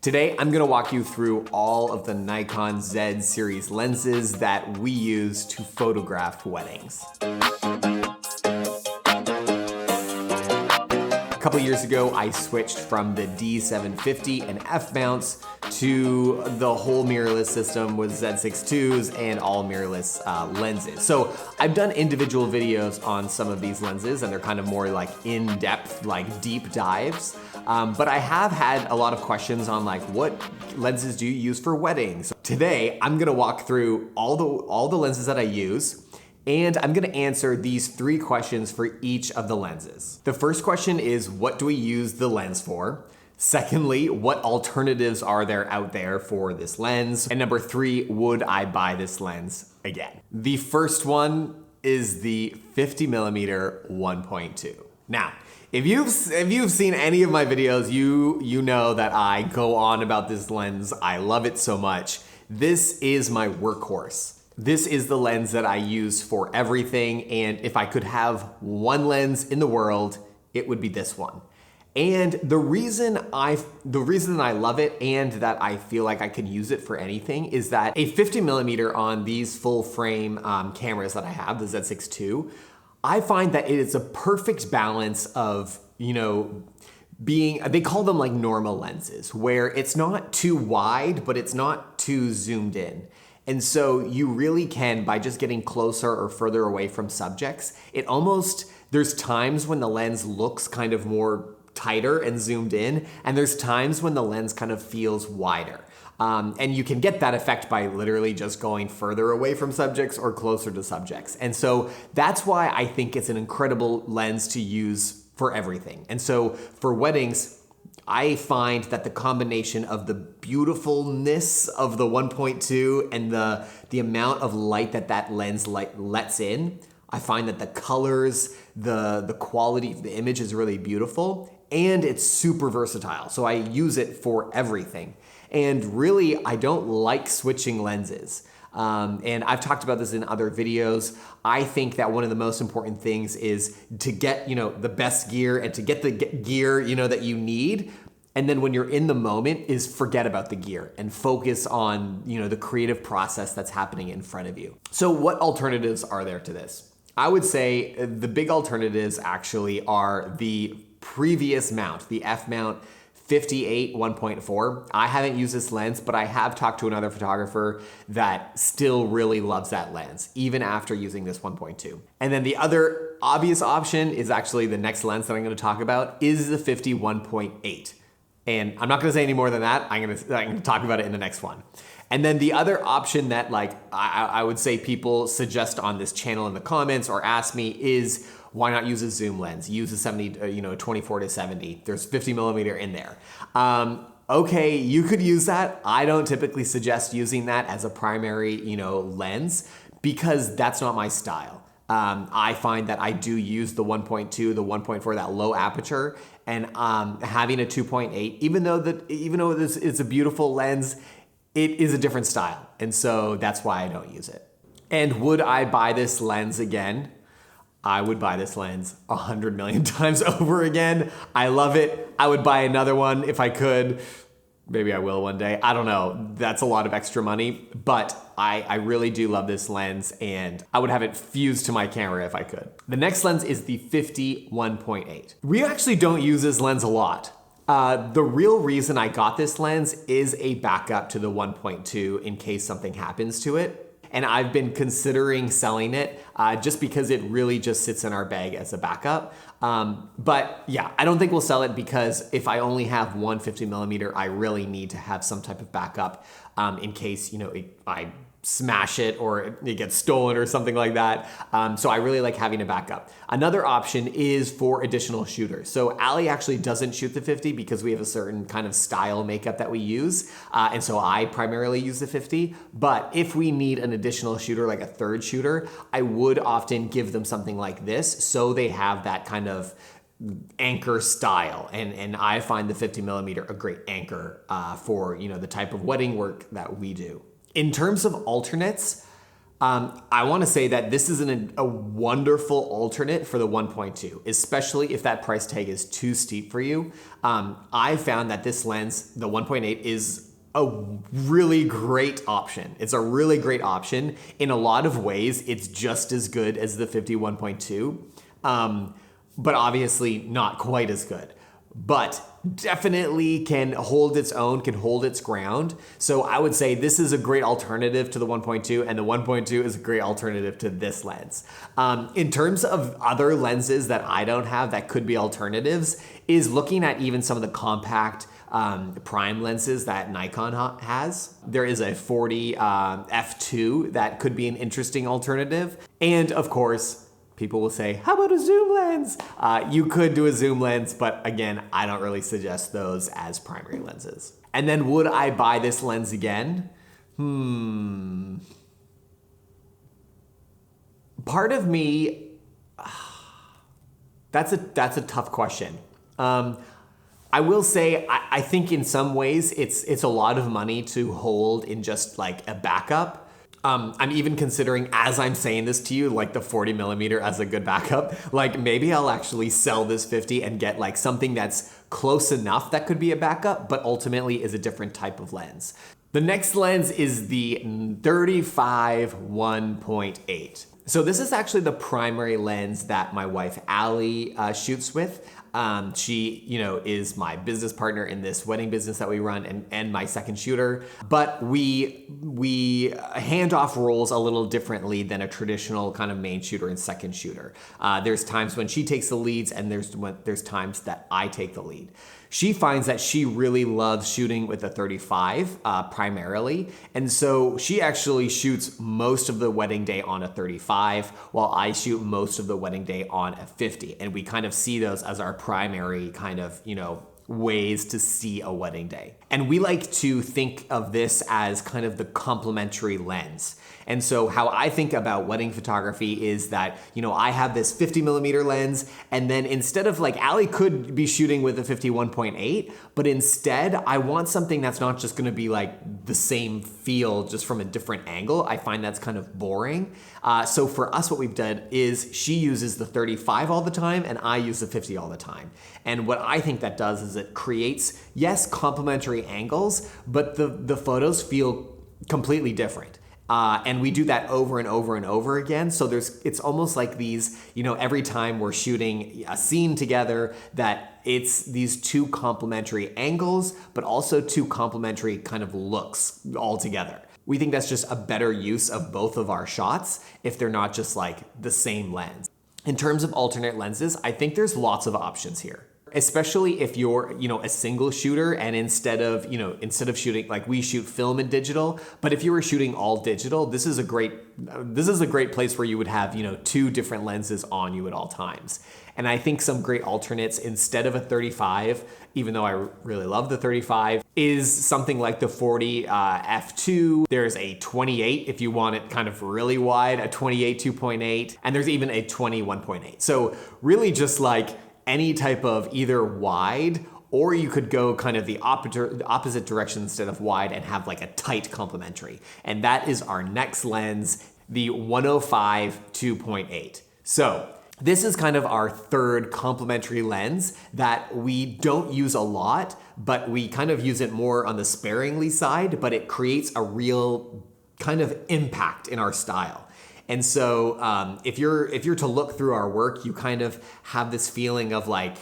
Today, I'm gonna walk you through all of the Nikon Z series lenses that we use to photograph weddings. A couple years ago, I switched from the D750 and F mounts to the whole mirrorless system with Z6IIs and all mirrorless lenses. So I've done individual videos on some of these lenses, and they're kind of more like in-depth, like deep dives. But I have had a lot of questions on like, what lenses do you use for weddings? Today, I'm gonna walk through all the lenses that I use, and I'm gonna answer these three questions for each of the lenses. The first question is, what do we use the lens for? Secondly, what alternatives are there out there for this lens? And number three, would I buy this lens again? The first one is the 50mm 1.2. Now, if you've seen any of my videos, you know that I go on about this lens. I love it so much. This is my workhorse. This is the lens that I use for everything, and if I could have one lens in the world, it would be this one. And the reason I love it and that I feel like I can use it for anything is that a 50mm on these full frame cameras that I have, the Z6 II, I find that it is a perfect balance of, they call them like normal lenses, where it's not too wide, but it's not too zoomed in. And so you really can, by just getting closer or further away from subjects, there's times when the lens looks kind of more tighter and zoomed in, and there's times when the lens kind of feels wider. And you can get that effect by literally just going further away from subjects or closer to subjects. And so that's why I think it's an incredible lens to use for everything. And so for weddings, I find that the combination of the beautifulness of the 1.2 and the amount of light that lens lets in, I find that the colors, the quality of the image is really beautiful, and it's super versatile. So I use it for everything. And really, I don't like switching lenses. And I've talked about this in other videos. I think that one of the most important things is to get, the best gear and to get the gear, that you need. And then when you're in the moment is forget about the gear and focus on, the creative process that's happening in front of you. So what alternatives are there to this? I would say the big alternatives actually are the previous mount, the F mount 58 1.4. I haven't used this lens, but I have talked to another photographer that still really loves that lens, even after using this 1.2. And then the other obvious option is actually the next lens that I'm gonna talk about is the 50 1.8. And I'm not gonna say any more than that. I'm gonna talk about it in the next one. And then the other option that I would say people suggest on this channel in the comments or ask me is, why not use a zoom lens? Use a 24 to 70. There's 50mm in there. Okay, you could use that. I don't typically suggest using that as a primary, lens because that's not my style. I find that I do use the 1.2, the 1.4, that low aperture, and having a 2.8, even though it's a beautiful lens, it is a different style. And so that's why I don't use it. And would I buy this lens again? I would buy this lens 100 million times over again. I love it. I would buy another one if I could. Maybe I will one day. I don't know. That's a lot of extra money, but I really do love this lens, and I would have it fused to my camera if I could. The next lens is the 50 1.8. We actually don't use this lens a lot. The real reason I got this lens is a backup to the 1.2 in case something happens to it. And I've been considering selling it just because it really just sits in our bag as a backup. But yeah, I don't think we'll sell it because if I only have one 50mm, I really need to have some type of backup in case, I smash it or it gets stolen or something like that. So I really like having a backup. Another option is for additional shooters. So Ali actually doesn't shoot the 50 because we have a certain kind of style makeup that we use. And so I primarily use the 50. But if we need an additional shooter, like a third shooter, I would often give them something like this so they have that kind of anchor style. And I find the 50mm a great anchor for the type of wedding work that we do. In terms of alternates, I want to say that this is a wonderful alternate for the 1.2, especially if that price tag is too steep for you. I found that this lens, the 1.8, is a really great option. It's a really great option. In a lot of ways, it's just as good as the 51.2, but obviously not quite as good. But definitely can hold its own, can hold its ground. So I would say this is a great alternative to the 1.2, and the 1.2 is a great alternative to this lens. In terms of other lenses that I don't have that could be alternatives, is looking at even some of the compact prime lenses that Nikon has. There is a 40 f2 that could be an interesting alternative. And of course, people will say, how about a zoom lens? You could do a zoom lens, but again, I don't really suggest those as primary lenses. And then would I buy this lens again? Part of me, that's a tough question. I will say, I think in some ways it's a lot of money to hold in just like a backup. I'm even considering, as I'm saying this to you, like the 40mm as a good backup. Like maybe I'll actually sell this 50 and get like something that's close enough that could be a backup, but ultimately is a different type of lens. The next lens is the 35 1.8. So this is actually the primary lens that my wife, Allie, shoots with. She, is my business partner in this wedding business that we run and my second shooter. But we hand off roles a little differently than a traditional kind of main shooter and second shooter. There's times when she takes the leads and there's times that I take the lead. She finds that she really loves shooting with a 35 primarily. And so she actually shoots most of the wedding day on a 35 while I shoot most of the wedding day on a 50. And we kind of see those as our primary kind of, ways to see a wedding day. And we like to think of this as kind of the complementary lens. And so how I think about wedding photography is that, I have this 50mm lens, and then instead of like Allie could be shooting with a 51.8, but instead I want something that's not just gonna be like the same feel just from a different angle. I find that's kind of boring. So for us, what we've done is she uses the 35 all the time and I use the 50 all the time. And what I think that does is it creates, yes, complementary angles, but the photos feel completely different. And we do that over and over and over again. So it's almost like these, every time we're shooting a scene together, that it's these two complementary angles, but also two complementary kind of looks all together. We think that's just a better use of both of our shots if they're not just like the same lens. In terms of alternate lenses, I think there's lots of options here. Especially if you're, a single shooter and instead of shooting, like we shoot film and digital, but if you were shooting all digital, this is a great place where you would have, two different lenses on you at all times. And I think some great alternates instead of a 35, even though I really love the 35, is something like the 40 f2. There's a 28 if you want it kind of really wide, a 28 2.8, and there's even a 20 1.8. So really just like any type of either wide, or you could go kind of the opposite direction instead of wide and have like a tight complementary. And that is our next lens, the 105 2.8. So this is kind of our third complementary lens that we don't use a lot, but we kind of use it more on the sparingly side, but it creates a real kind of impact in our style. And so if you're to look through our work, you kind of have this feeling of like,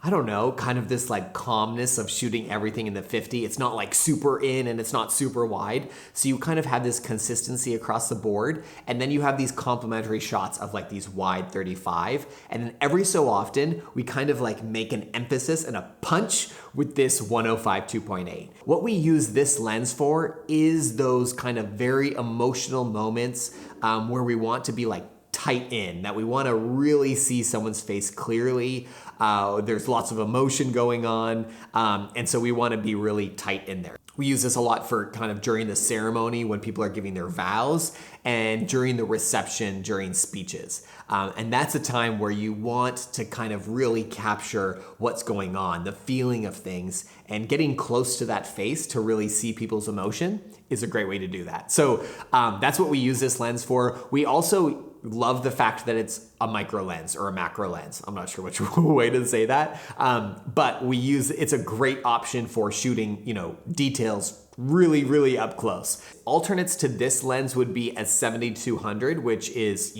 I don't know, kind of this like calmness of shooting everything in the 50. It's not like super in and it's not super wide. So you kind of have this consistency across the board. And then you have these complementary shots of like these wide 35. And then every so often, we kind of like make an emphasis and a punch with this 105 2.8. What we use this lens for is those kind of very emotional moments where we want to be like tight in, that we want to really see someone's face clearly. There's lots of emotion going on. And so we want to be really tight in there. We use this a lot for kind of during the ceremony when people are giving their vows and during the reception, during speeches. And that's a time where you want to kind of really capture what's going on, the feeling of things, and getting close to that face to really see people's emotion is a great way to do that. So that's what we use this lens for. We also love the fact that it's a micro lens or a macro lens. I'm not sure which way to say that, but it's a great option for shooting, details really, really up close. Alternates to this lens would be a 7200, which is,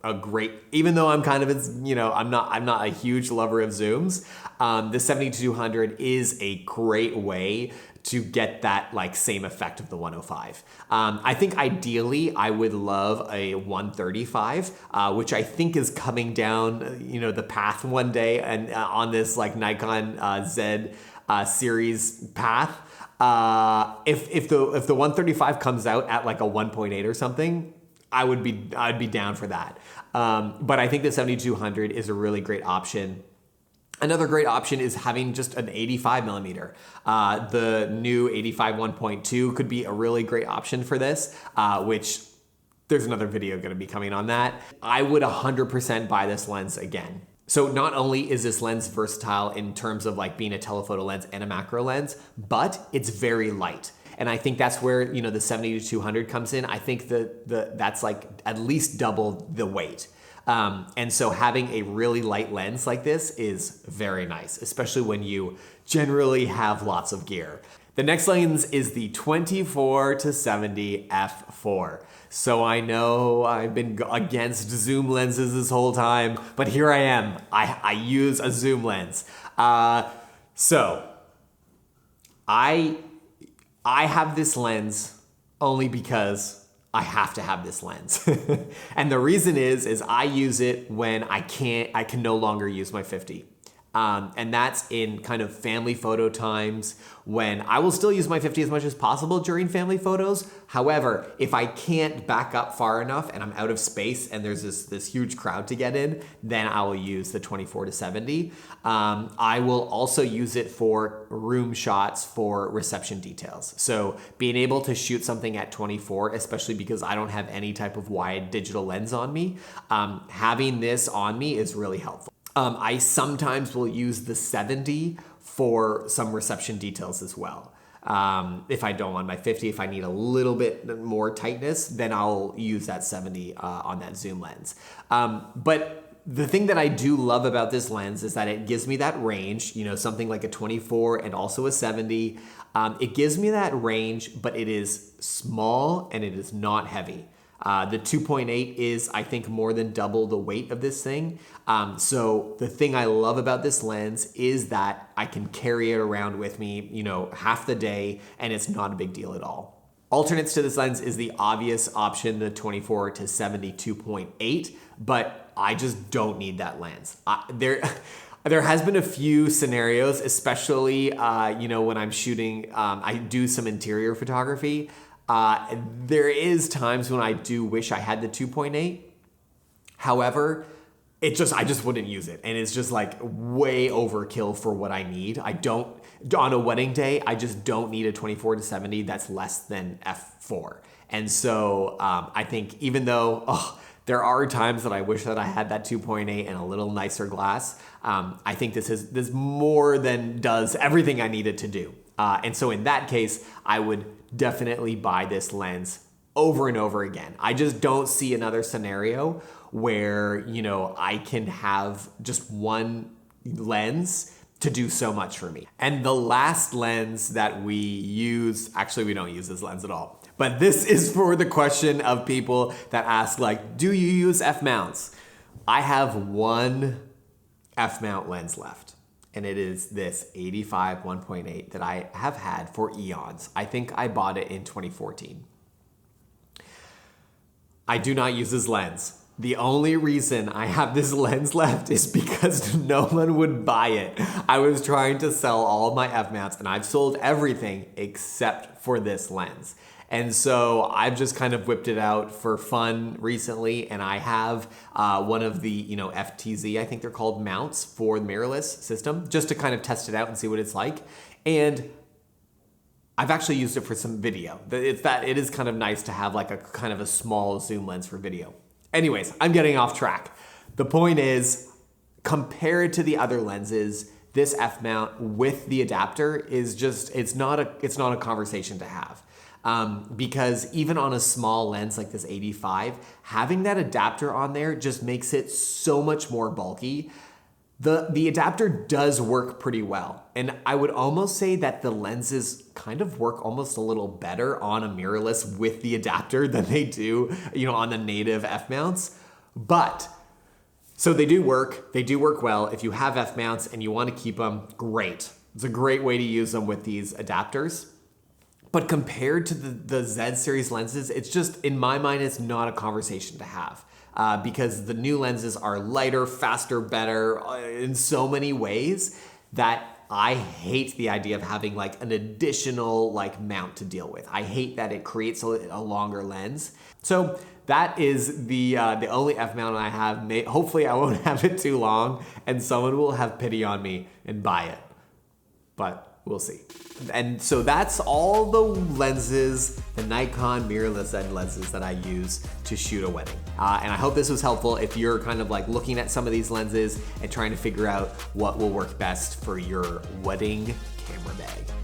a great, even though I'm kind of, I'm not a huge lover of zooms. The 7200 is a great way to get that same effect of the 105. I think ideally I would love a 135, which I think is coming down, the path one day and on this Nikon Z series path. If the 135 comes out at a 1.8 or something, I'd be down for that. But I think the 7200 is a really great option. Another great option is having just an 85 millimeter. The new 85 1.2 could be a really great option for this, which there's another video going to be coming on that. I would 100% buy this lens again. So not only is this lens versatile in terms of being a telephoto lens and a macro lens, but it's very light. And I think that's where, the 70-200 comes in. I think that's at least double the weight. And so having a really light lens like this is very nice, especially when you generally have lots of gear. The next lens is the 24-70 f4. So I know I've been against zoom lenses this whole time, but here I am. I use a zoom lens. So I have this lens only because I have to have this lens. And the reason is I use it when I can no longer use my 50. And that's in kind of family photo times when I will still use my 50 as much as possible during family photos. However, if I can't back up far enough and I'm out of space and there's this huge crowd to get in, then I will use the 24-70. I will also use it for room shots for reception details. So being able to shoot something at 24, especially because I don't have any type of wide digital lens on me, having this on me is really helpful. I sometimes will use the 70 for some reception details as well. If I don't want my 50, if I need a little bit more tightness, then I'll use that 70 on that zoom lens. But the thing that I do love about this lens is that it gives me that range, something like a 24 and also a 70. It gives me that range, but it is small and it is not heavy. The 2.8 is, I think, more than double the weight of this thing. So the thing I love about this lens is that I can carry it around with me, half the day, and it's not a big deal at all. Alternates to this lens is the obvious option, the 24-70 2.8, but I just don't need that lens. There has been a few scenarios, especially, when I'm shooting, I do some interior photography. There is times when I do wish I had the 2.8. However, I just wouldn't use it. And it's just way overkill for what I need. On a wedding day, I just don't need a 24-70 that's less than f4. And so I think even though there are times that I wish that I had that 2.8 and a little nicer glass, I think this more than does everything I needed to do. And so in that case, I would definitely buy this lens over and over again. I just don't see another scenario where, I can have just one lens to do so much for me. And the last lens that we use, actually we don't use this lens at all, but this is for the question of people that ask do you use F-mounts? I have one F-mount lens left. And it is this 85 1.8 that I have had for eons. I think I bought it in 2014. I do not use this lens. The only reason I have this lens left is because no one would buy it. I was trying to sell all of my F-mounts and I've sold everything except for this lens. And so I've just kind of whipped it out for fun recently, and I have one of the, FTZ, I think they're called, mounts for the mirrorless system, just to kind of test it out and see what it's like. And I've actually used it for some video. It is kind of nice to have like a kind of a small zoom lens for video. Anyways, I'm getting off track. The point is, compared to the other lenses, this F mount with the adapter is just, it's not a conversation to have. Because even on a small lens like this 85, having that adapter on there just makes it so much more bulky. The adapter does work pretty well. And I would almost say that the lenses kind of work almost a little better on a mirrorless with the adapter than they do, on the native F mounts. But so they do work well. If you have F mounts and you want to keep them, great. It's a great way to use them with these adapters. But compared to the Z series lenses, it's just, in my mind, it's not a conversation to have. Because the new lenses are lighter, faster, better in so many ways that I hate the idea of having like an additional like mount to deal with. I hate that it creates a longer lens. So that is the only F mount I have. Hopefully I won't have it too long and someone will have pity on me and buy it. But we'll see. And so that's all the lenses, the Nikon mirrorless Z lenses that I use to shoot a wedding. And I hope this was helpful if you're kind of like looking at some of these lenses and trying to figure out what will work best for your wedding camera bag.